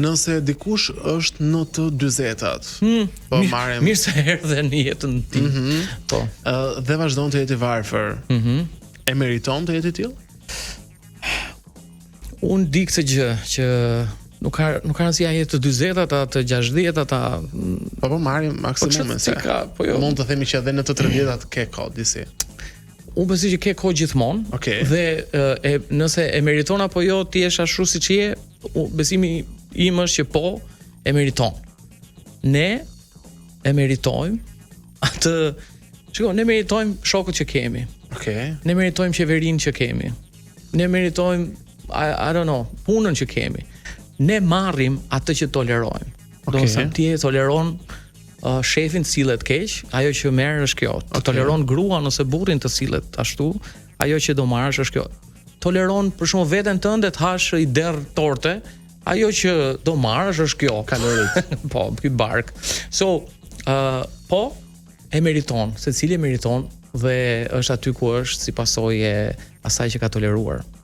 Nëse dikush është në të 40-tat, po marrim Mirë se erdhe në jetën tim. Po. Dhe vazhdon të jetë i varfër. E meriton të jetë i tillë? Unë di këtë gjë që nuk ka rëndësi a jetë të 40-tat, të 60-tat, Po marrim maksimumin se po jo. mund të themi që edhe në të 30-tat ke kohë disi. Unë besoj që ke kohë gjithmonë. Okej. Dhe nëse e meriton apo jo, ti je ashtu siç je, besimi im është që po e meriton. Ne e meritojmë atë. Shiko, ne meritojmë shokët që kemi. Okej. Ne meritojmë qeverinë që kemi. Ne meritojmë I don't know, punën që kemi. Ne marrim atë që tolerojmë. Do të thënë ti e toleron shefin të sillet keq, ajo që merr është kjo. Të toleron gruan ose burrin të sillet ashtu, ajo që do marrësh është kjo. Toleron për shembull veten tënde të hash i derr torte, ajo që do marrësh është kjo, kalorit. Po, ky bark. So, po e meriton, secili e meriton dhe është aty ku është si pasojë e asaj që ka toleruar.